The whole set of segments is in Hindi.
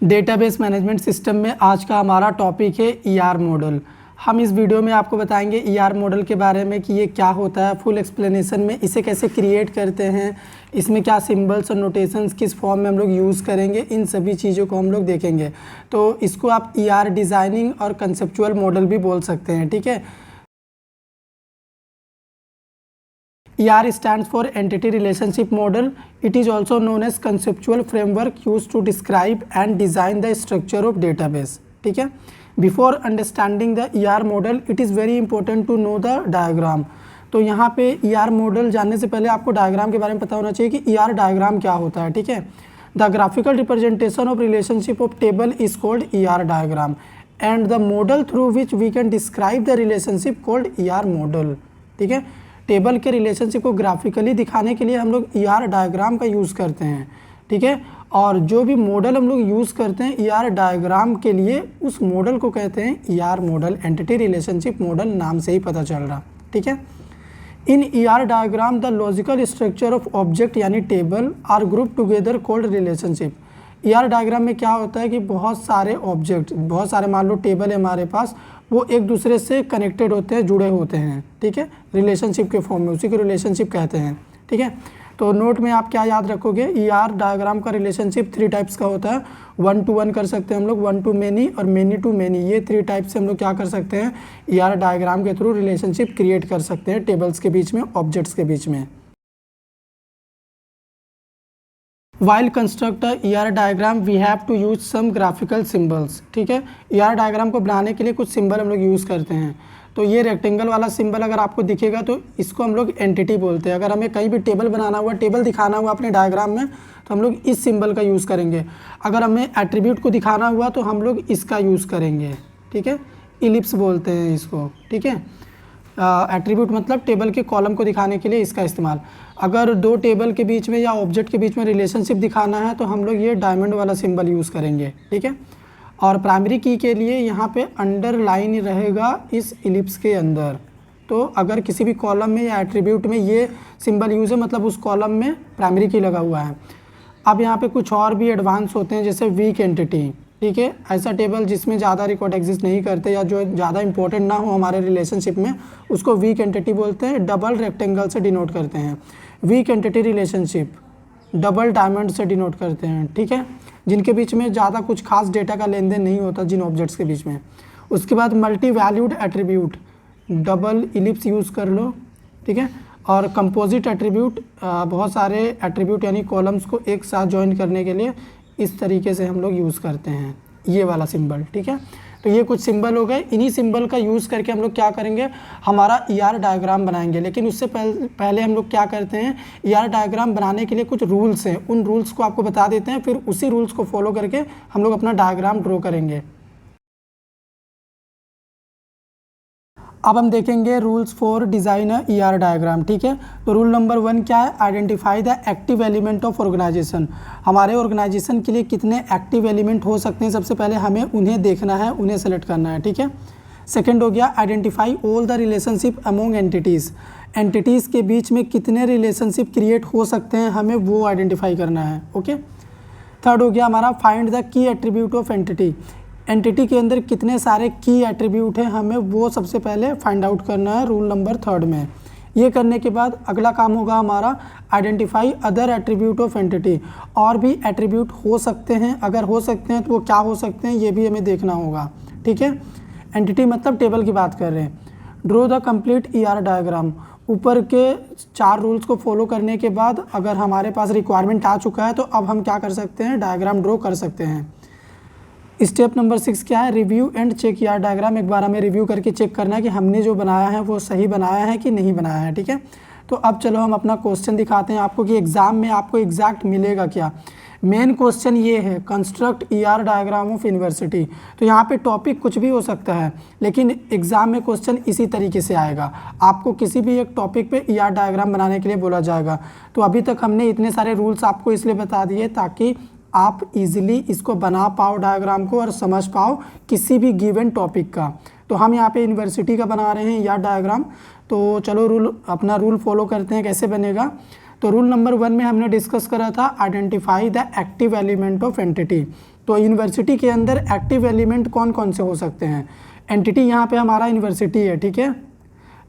डेटाबेस मैनेजमेंट सिस्टम में आज का हमारा टॉपिक है ईआर मॉडल। हम इस वीडियो में आपको बताएंगे ईआर मॉडल के बारे में कि ये क्या होता है, फुल एक्सप्लेनेशन में इसे कैसे क्रिएट करते हैं, इसमें क्या सिंबल्स और नोटेशंस किस फॉर्म में हम लोग यूज़ करेंगे, इन सभी चीज़ों को हम लोग देखेंगे। तो इसको आप ईआर डिज़ाइनिंग और कंसेप्चुअल मॉडल भी बोल सकते हैं, ठीक है। ER stands for Entity Relationship Model. It is also known as conceptual framework used to describe and design the structure of database. ठीक है। Before understanding the ER model, it is very important to know the diagram. तो यहाँ पे ER मॉडल जानने से पहले आपको डायग्राम के बारे में पता होना चाहिए कि ER डायग्राम क्या होता है, ठीक है। The graphical representation of relationship of table is called ER diagram and the model through which we can describe the relationship called ER model, ठीक है। टेबल के रिलेशनशिप को ग्राफिकली दिखाने के लिए हम लोग ER डायग्राम का यूज़ करते हैं, ठीक है। और जो भी मॉडल हम लोग यूज़ करते हैं ER डायग्राम के लिए, उस मॉडल को कहते हैं ER model, entity relationship model, नाम से ही पता चल रहा, ठीक है। In ER diagram the logical structure of object यानी table are group together called relationship. ER diagram में क्या होता है कि बहुत सारे ऑब्जेक्ट, बहुत सारे मान लो टेबल है हमारे पास, वो एक दूसरे से कनेक्टेड होते हैं, जुड़े होते हैं, ठीक है, रिलेशनशिप के फॉर्म में, उसी को रिलेशनशिप कहते हैं, ठीक है। तो नोट में आप क्या याद रखोगे, ER डायग्राम का रिलेशनशिप 3 टाइप्स का होता है। 1 to 1 कर सकते हैं हम लोग, 1 to many और many to many, ये 3 टाइप से हम लोग क्या कर सकते हैं, ER डायग्राम के थ्रू रिलेशनशिप क्रिएट कर सकते हैं टेबल्स के बीच में, ऑब्जेक्ट्स के बीच में। While construct a ER diagram we have to use some graphical symbols, ठीक है। ER डायग्राम को बनाने के लिए कुछ सिंबल हम लोग यूज़ करते हैं। तो ये रेक्टेंगल वाला सिंबल अगर आपको दिखेगा तो इसको हम लोग एंटिटी बोलते हैं। अगर हमें कहीं भी टेबल बनाना हुआ, टेबल दिखाना हुआ अपने डायग्राम में, तो हम लोग इस सिंबल का यूज़ करेंगे। अगर हमें एट्रीब्यूट को दिखाना हुआ तो हम लोग इसका यूज़ करेंगे, ठीक है, इलिप्स बोलते हैं इसको, ठीक है। एट्रीब्यूट मतलब टेबल के कॉलम को दिखाने के लिए इसका इस्तेमाल। अगर 2 टेबल के बीच में या ऑब्जेक्ट के बीच में रिलेशनशिप दिखाना है तो हम लोग ये डायमंड वाला सिंबल यूज़ करेंगे, ठीक है। और प्राइमरी की के लिए यहाँ पे अंडरलाइन रहेगा इस इलिप्स के अंदर। तो अगर किसी भी कॉलम में या एट्रीब्यूट में ये सिंबल यूज़ है, मतलब उस कॉलम में प्राइमरी की लगा हुआ है। अब यहाँ पे कुछ और भी एडवांस होते हैं, जैसे वीक एंटिटी, ठीक है। ऐसा टेबल जिसमें ज़्यादा रिकॉर्ड एग्जिस्ट नहीं करते या जो ज़्यादा इंपॉर्टेंट ना हो हमारे रिलेशनशिप में, उसको वीक एंटिटी बोलते हैं। डबल रेक्टेंगल से डिनोट करते हैं। Weak entity relationship double diamond से डिनोट करते हैं, ठीक है, जिनके बीच में ज़्यादा कुछ खास डेटा का लेन देन नहीं होता जिन ऑब्जेक्ट्स के बीच में। उसके बाद multi valued attribute, double ellipse use कर लो, ठीक है। और कंपोजिट एट्रीब्यूट, बहुत सारे एट्रीब्यूट यानी कॉलम्स को एक साथ ज्वाइन करने के लिए इस तरीके से हम लोग यूज़ करते हैं, ये वाला सिंबल, ठीक है। तो ये कुछ सिंबल हो गए। इन्हीं सिंबल का यूज़ करके हम लोग क्या करेंगे, हमारा ER डायग्राम बनाएंगे। लेकिन उससे पहले हम लोग क्या करते हैं, ER डायग्राम बनाने के लिए कुछ रूल्स हैं, उन रूल्स को आपको बता देते हैं, फिर उसी रूल्स को फॉलो करके हम लोग अपना डायग्राम ड्रॉ करेंगे। अब हम देखेंगे rules for design ER diagram, ठीक है। तो रूल नंबर 1 क्या है, identify the active element of organization. हमारे ऑर्गेनाइजेशन के लिए कितने एक्टिव एलिमेंट हो सकते हैं, सबसे पहले हमें उन्हें देखना है, उन्हें सेलेक्ट करना है, ठीक है। सेकेंड हो गया identify all the relationship among entities. Entities के बीच में कितने रिलेशनशिप क्रिएट हो सकते हैं, हमें वो आइडेंटिफाई करना है, ओके। थर्ड हो गया हमारा find the key attribute of entity. Entity के अंदर कितने सारे की एट्रीब्यूट हैं, हमें वो सबसे पहले फाइंड आउट करना है रूल नंबर 3 में। ये करने के बाद अगला काम होगा हमारा identify other attribute of entity. और भी एट्रीब्यूट हो सकते हैं, अगर हो सकते हैं तो वो क्या हो सकते हैं, ये भी हमें देखना होगा, ठीक है। एंटिटी मतलब टेबल की बात कर रहे हैं। Draw the complete ER diagram. ऊपर के 4 रूल्स को फॉलो करने के बाद अगर हमारे पास रिक्वायरमेंट आ चुका है तो अब हम क्या कर सकते हैं, डायग्राम ड्रॉ कर सकते हैं। स्टेप नंबर 6 क्या है, review and check ER diagram. एक बार हमें रिव्यू करके चेक करना है कि हमने जो बनाया है वो सही बनाया है कि नहीं बनाया है, ठीक है। तो अब चलो हम अपना क्वेश्चन दिखाते हैं आपको कि एग्ज़ाम में आपको एग्जैक्ट मिलेगा क्या। मेन क्वेश्चन ये है, construct ER diagram of university. तो यहाँ पे टॉपिक कुछ भी हो सकता है, लेकिन एग्ज़ाम में क्वेश्चन इसी तरीके से आएगा। आपको किसी भी एक टॉपिक पे ER डायग्राम बनाने के लिए बोला जाएगा। तो अभी तक हमने इतने सारे रूल्स आपको इसलिए बता दिए ताकि आप इजीली इसको बना पाओ डायग्राम को और समझ पाओ किसी भी गिवन टॉपिक का। तो हम यहाँ पे यूनिवर्सिटी का बना रहे हैं ER डायग्राम। तो चलो अपना रूल फॉलो करते हैं कैसे बनेगा। तो रूल नंबर 1 में हमने डिस्कस करा था identify the active element of entity. तो यूनिवर्सिटी के अंदर एक्टिव एलिमेंट कौन कौन से हो सकते हैं? एंटिटी यहाँ पे हमारा यूनिवर्सिटी है, ठीक है।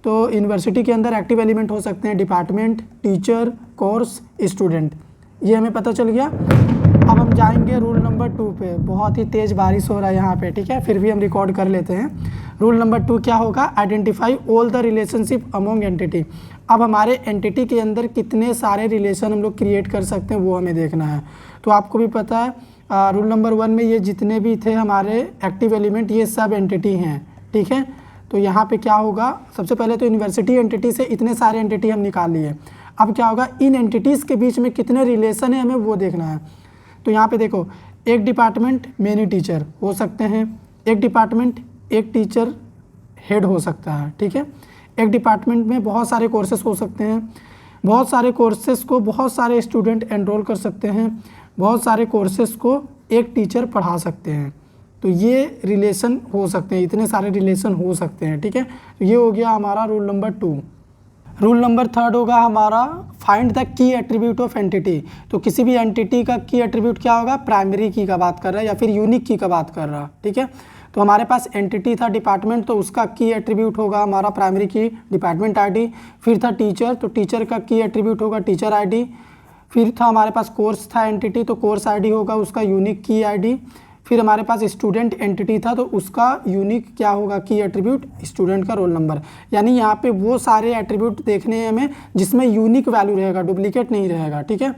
तो यूनिवर्सिटी के अंदर एक्टिव एलिमेंट हो सकते हैं डिपार्टमेंट, टीचर, कोर्स, स्टूडेंट, ये हमें पता चल गया। अब हम जाएंगे रूल नंबर 2 पे। बहुत ही तेज़ बारिश हो रहा है यहाँ पे, ठीक है, फिर भी हम रिकॉर्ड कर लेते हैं। रूल नंबर 2 क्या होगा? Identify all the relationship among entity. अब हमारे एंटिटी के अंदर कितने सारे रिलेशन हम लोग क्रिएट कर सकते हैं वो हमें देखना है। तो आपको भी पता है रूल नंबर 1 में ये जितने भी थे हमारे एक्टिव एलिमेंट ये सब एंटिटी हैं, ठीक है। तो यहाँ पे क्या होगा? सबसे पहले तो यूनिवर्सिटी एंटिटी से इतने सारे एंटिटी हम निकाल लिए। अब क्या होगा? इन एंटिटीज़ के बीच में कितने रिलेशन है हमें वो देखना है। तो यहाँ पे देखो, एक डिपार्टमेंट मेनी टीचर हो सकते हैं, एक डिपार्टमेंट एक टीचर हेड हो सकता है, ठीक है। एक डिपार्टमेंट में बहुत सारे कोर्सेस हो सकते हैं, बहुत सारे कोर्सेस को बहुत सारे स्टूडेंट एनरोल कर सकते हैं, बहुत सारे कोर्सेस को एक टीचर पढ़ा सकते हैं। तो ये रिलेशन हो सकते हैं, इतने सारे रिलेशन हो सकते हैं, ठीक है। तो ये हो गया हमारा रूल नंबर 2। रूल नंबर 3 होगा हमारा find the key attribute of entity. तो किसी भी एंटिटी का की एट्रीब्यूट क्या होगा? प्राइमरी की का बात कर रहा है या फिर यूनिक की का बात कर रहा है, ठीक है। तो हमारे पास एंटिटी था डिपार्टमेंट, तो उसका की एट्रीब्यूट होगा हमारा प्राइमरी की, डिपार्टमेंट आईडी। फिर था टीचर, तो टीचर का की एट्रीब्यूट होगा टीचर आईडी। फिर था हमारे पास कोर्स था एंटिटी, तो कोर्स आईडी होगा उसका यूनिक की आईडी। फिर हमारे पास स्टूडेंट एंटिटी था, तो उसका यूनिक क्या होगा? की एट्रीब्यूट स्टूडेंट का रोल नंबर। यानी यहाँ पे वो सारे एट्रीब्यूट देखने हैं हमें जिसमें यूनिक वैल्यू रहेगा, डुप्लीकेट नहीं रहेगा, ठीक है।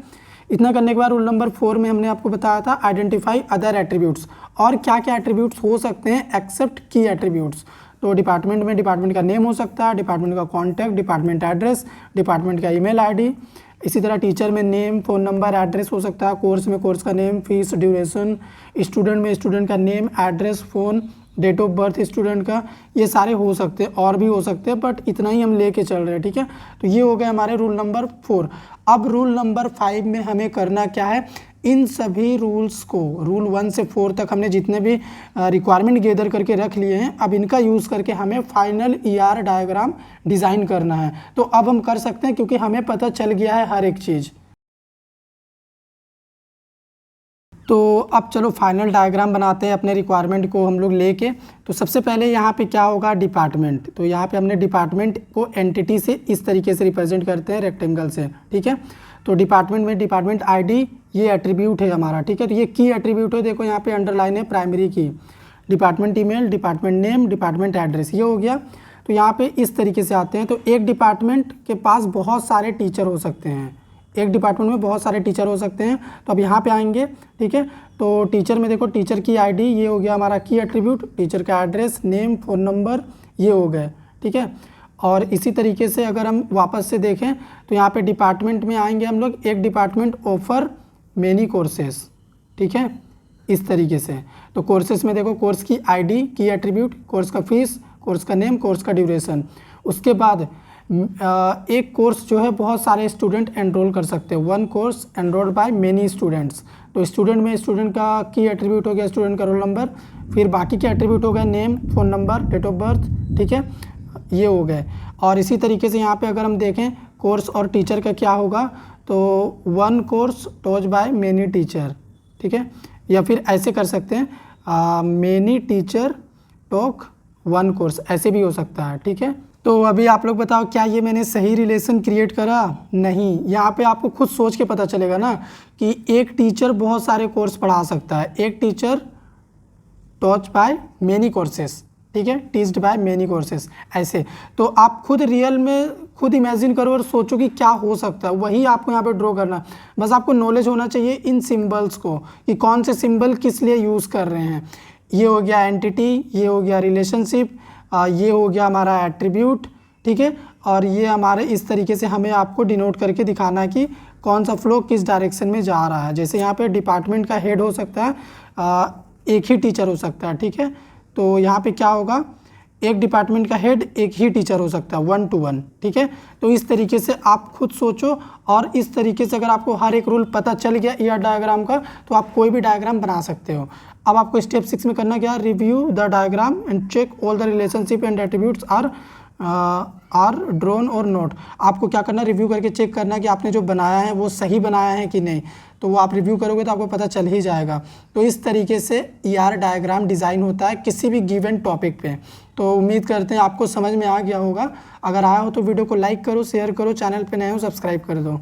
इतना करने के बाद रूल नंबर 4 में हमने आपको बताया था आइडेंटिफाई अदर एट्रीब्यूट्स, और क्या क्या एट्रीब्यूट्स हो सकते हैं एक्सेप्ट की एट्रीब्यूट्स। तो डिपार्टमेंट में डिपार्टमेंट का नेम हो सकता है, डिपार्टमेंट का कॉन्टैक्ट, डिपार्टमेंट एड्रेस, डिपार्टमेंट का ईमेल आईडी। इसी तरह टीचर में नेम, फ़ोन नंबर, एड्रेस हो सकता है। कोर्स में कोर्स का नेम, फीस, ड्यूरेशन। स्टूडेंट में स्टूडेंट का name, address, phone, date of birth student का, ये सारे हो सकते हैं, और भी हो सकते हैं, बट इतना ही हम लेके चल रहे हैं, ठीक है। तो ये हो गए हमारे रूल नंबर 4। अब रूल नंबर 5 में हमें करना क्या है? इन सभी रूल्स को, रूल 1 से 4 तक हमने जितने भी रिक्वायरमेंट गैदर करके रख लिए हैं, अब इनका यूज़ करके हमें फाइनल ईआर डायग्राम डिज़ाइन करना है। तो अब हम कर सकते हैं क्योंकि हमें पता चल गया है हर एक चीज़। तो अब चलो फाइनल डायग्राम बनाते हैं अपने रिक्वायरमेंट को हम लोग लेके। तो सबसे पहले यहाँ पे क्या होगा? डिपार्टमेंट। तो यहाँ पे हमने डिपार्टमेंट को एंटिटी से इस तरीके से रिप्रेजेंट करते हैं रेक्टेंगल से, ठीक है। तो डिपार्टमेंट में डिपार्टमेंट आईडी ये एट्रीब्यूट है हमारा, ठीक है। तो ये की एट्रीब्यूट है, देखो यहाँ पे अंडरलाइन है प्राइमरी की। Department email, department name, department address, ये हो गया। तो यहाँ पे इस तरीके से आते हैं। तो एक डिपार्टमेंट के पास बहुत सारे टीचर हो सकते हैं, एक डिपार्टमेंट में बहुत सारे टीचर हो सकते हैं। तो अब यहाँ पे आएंगे, ठीक है। तो टीचर में देखो टीचर की आईडी, ये हो गया हमारा की एट्रीब्यूट। टीचर का एड्रेस, नेम, फ़ोन नंबर, ये हो गए, ठीक है। और इसी तरीके से अगर हम वापस से देखें तो यहाँ पे डिपार्टमेंट में आएंगे हम लोग, एक डिपार्टमेंट ऑफर मेनी कोर्सेस, ठीक है, इस तरीके से। तो कोर्सेस में देखो कोर्स की आईडी, की एट्रीब्यूट, कोर्स का फीस, कोर्स का नेम, कोर्स का ड्यूरेशन। उसके बाद एक कोर्स जो है बहुत सारे स्टूडेंट एनरोल कर सकते हैं, one course enrolled by many students. तो स्टूडेंट में स्टूडेंट का की एट्रीब्यूट हो गया स्टूडेंट का रोल नंबर, फिर बाकी के एट्रीब्यूट हो गए name, phone number, date of birth, ठीक है, ये हो गए। और इसी तरीके से यहाँ पे अगर हम देखें कोर्स और टीचर का क्या होगा, तो one course टॉच by many teacher, ठीक है, या फिर ऐसे कर सकते हैं many teacher talk one course, ऐसे भी हो सकता है, ठीक है। तो अभी आप लोग बताओ क्या ये मैंने सही रिलेशन क्रिएट करा? नहीं, यहाँ पे आपको खुद सोच के पता चलेगा ना कि एक टीचर बहुत सारे कोर्स पढ़ा सकता है, एक टीचर टॉच बाय मेनी कोर्सेस, ठीक है, टीच्ड बाय मेनी कोर्सेस, ऐसे। तो आप खुद रियल में खुद इमेजिन करो और सोचो कि क्या हो सकता है, वही आपको यहाँ पे ड्रॉ करना। बस आपको नॉलेज होना चाहिए इन सिंबल्स को कि कौन से सिंबल किस लिए यूज़ कर रहे हैं। ये हो गया एंटिटी, ये हो गया रिलेशनशिप, ये हो गया हमारा एट्रीब्यूट, ठीक है। और ये हमारे इस तरीके से हमें आपको डिनोट करके दिखाना है कि कौन सा फ्लो किस डायरेक्शन में जा रहा है। जैसे यहाँ पे डिपार्टमेंट का हेड हो सकता है, एक ही टीचर हो सकता है, ठीक है। तो यहाँ पे क्या होगा, एक डिपार्टमेंट का हेड एक ही टीचर हो सकता है, 1 to 1, ठीक है। तो इस तरीके से आप खुद सोचो, और इस तरीके से अगर आपको हर एक रूल पता चल गया ईआर डायग्राम का, तो आप कोई भी डायग्राम बना सकते हो। अब आपको स्टेप 6 में करना क्या है, review the diagram and check all the relationship and attributes are are drawn और नोट। आपको क्या करना, रिव्यू करके चेक करना कि आपने जो बनाया है वो सही बनाया है कि नहीं। तो वो आप रिव्यू करोगे तो आपको पता चल ही जाएगा। तो इस तरीके से ER डायग्राम डिज़ाइन होता है किसी भी गिवन टॉपिक पे। तो उम्मीद करते हैं आपको समझ में आ गया होगा। अगर आया हो तो वीडियो को लाइक करो, शेयर करो, चैनल पे नए हो सब्सक्राइब कर दो।